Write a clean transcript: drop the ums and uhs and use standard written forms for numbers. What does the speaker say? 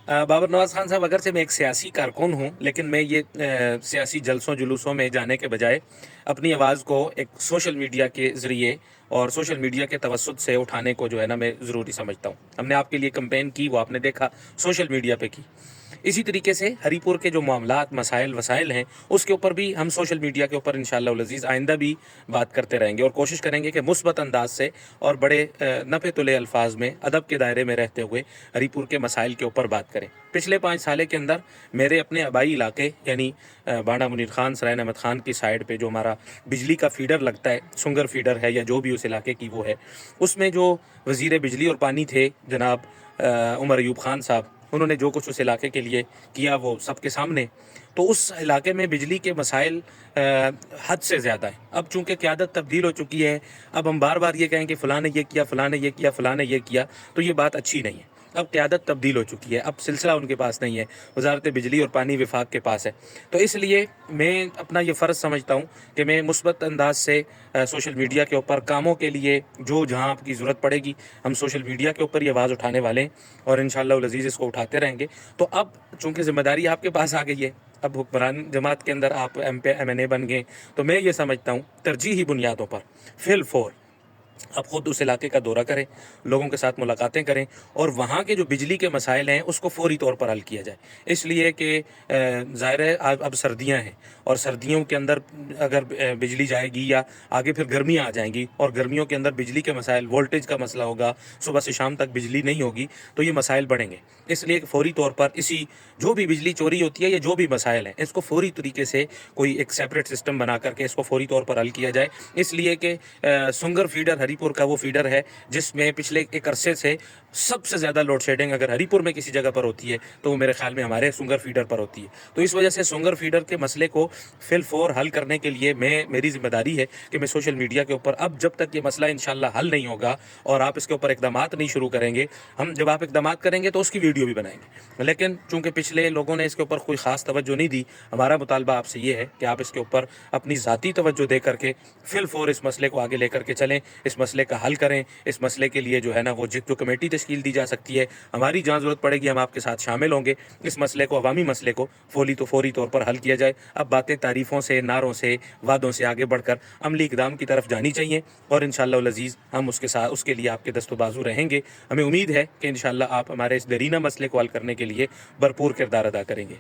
بابر نواز خان صاحب، اگرچہ میں ایک سیاسی کارکن ہوں، لیکن میں یہ سیاسی جلسوں جلوسوں میں جانے کے بجائے اپنی آواز کو ایک سوشل میڈیا کے ذریعے اور سوشل میڈیا کے توسط سے اٹھانے کو جو ہے نا میں ضروری سمجھتا ہوں۔ ہم نے آپ کے لیے کمپین کی، وہ آپ نے دیکھا سوشل میڈیا پہ کی۔ اسی طریقے سے ہری پور کے جو معاملات، مسائل وسائل ہیں، اس کے اوپر بھی ہم سوشل میڈیا کے اوپر انشاءاللہ العزیز آئندہ بھی بات کرتے رہیں گے، اور کوشش کریں گے کہ مثبت انداز سے اور بڑے نپے تلے الفاظ میں، ادب کے دائرے میں رہتے ہوئے ہری پور کے مسائل کے اوپر بات کریں۔ پچھلے 5 سالے کے اندر میرے اپنے آبائی علاقے یعنی بانڈا منیر خان، سرائن احمد خان کی سائڈ پہ جو ہمارا بجلی کا فیڈر لگتا ہے، سنگر فیڈر ہے یا جو بھی اس علاقے کی وہ ہے، اس میں جو وزیر بجلی اور پانی تھے جناب عمر ایوب خان صاحب، انہوں نے جو کچھ اس علاقے کے لیے کیا وہ سب کے سامنے۔ تو اس علاقے میں بجلی کے مسائل حد سے زیادہ ہیں۔ اب چونکہ قیادت تبدیل ہو چکی ہے، اب ہم بار بار یہ کہیں کہ فلاں نے یہ کیا، فلاں نے یہ کیا، فلاں نے یہ کیا، تو یہ بات اچھی نہیں ہے۔ اب قیادت تبدیل ہو چکی ہے، اب سلسلہ ان کے پاس نہیں ہے، وزارت بجلی اور پانی وفاق کے پاس ہے۔ تو اس لیے میں اپنا یہ فرض سمجھتا ہوں کہ میں مثبت انداز سے سوشل میڈیا کے اوپر کاموں کے لیے جو جہاں آپ کی ضرورت پڑے گی، ہم سوشل میڈیا کے اوپر یہ آواز اٹھانے والے ہیں، اور انشاءاللہ العزیز اس کو اٹھاتے رہیں گے۔ تو اب چونکہ ذمہ داری آپ کے پاس آ گئی ہے، اب حکمران جماعت کے اندر آپ ایم این اے بن گئے، تو میں یہ سمجھتا ہوں ترجیحی بنیادوں پر فی الفور اب خود اس علاقے کا دورہ کریں، لوگوں کے ساتھ ملاقاتیں کریں، اور وہاں کے جو بجلی کے مسائل ہیں اس کو فوری طور پر حل کیا جائے۔ اس لیے کہ ظاہر ہے اب سردیاں ہیں، اور سردیوں کے اندر اگر بجلی جائے گی یا آگے پھر گرمیاں آ جائیں گی، اور گرمیوں کے اندر بجلی کے مسائل، وولٹیج کا مسئلہ ہوگا، صبح سے شام تک بجلی نہیں ہوگی، تو یہ مسائل بڑھیں گے۔ اس لیے کہ فوری طور پر اسی جو بھی بجلی چوری ہوتی ہے یا جو بھی مسائل ہیں، اس کو فوری طریقے سے کوئی ایک سیپریٹ سسٹم بنا کر کے اس کو فوری طور پر حل کیا جائے۔ اس لیے کہ سنگر فیڈر ہری پور کا وہ فیڈر ہے جس میں پچھلے ایک عرصے سے سب سے زیادہ لوڈ شیڈنگ اگر ہری پور میں کسی جگہ پر ہوتی ہے تو وہ میرے خیال میں ہمارے سنگر فیڈر پر ہوتی ہے۔ تو اس وجہ سے سنگر فیڈر کے مسئلے کو فی الفور حل کرنے کے لیے میری ذمہ داری ہے کہ میں سوشل میڈیا کے اوپر اب جب تک یہ مسئلہ انشاءاللہ حل نہیں ہوگا اور آپ اس کے اوپر اقدامات نہیں شروع کریں گے، ہم جب آپ اقدامات کریں گے تو اس کی ویڈیو بھی بنائیں گے۔ لیکن چونکہ پچھلے لوگوں نے اس کے اوپر کوئی خاص توجہ نہیں دی، ہمارا مطالبہ آپ سے یہ ہے کہ آپ اس کے اوپر اپنی ذاتی توجہ دے کر کے فی الفور اس مسئلے کو آگے لے کر کے چلیں، اس مسئلے کا حل کریں۔ اس مسئلے کے لیے جو ہے نا وہ جو کمیٹی تشکیل دی جا سکتی ہے، ہماری جہاں ضرورت پڑے گی ہم آپ کے ساتھ شامل ہوں گے۔ اس مسئلے کو، عوامی مسئلے کو فوری طور پر حل کیا جائے۔ اب باتیں تعریفوں سے، نعروں سے، وعدوں سے آگے بڑھ کر عملی اقدام کی طرف جانی چاہیے، اور انشاءاللہ العزیز ہم اس کے ساتھ، اس کے لیے آپ کے دست و بازو رہیں گے۔ ہمیں امید ہے کہ انشاءاللہ آپ ہمارے اس دیرینہ مسئلے کو حل کرنے کے لیے بھرپور کردار ادا کریں گے۔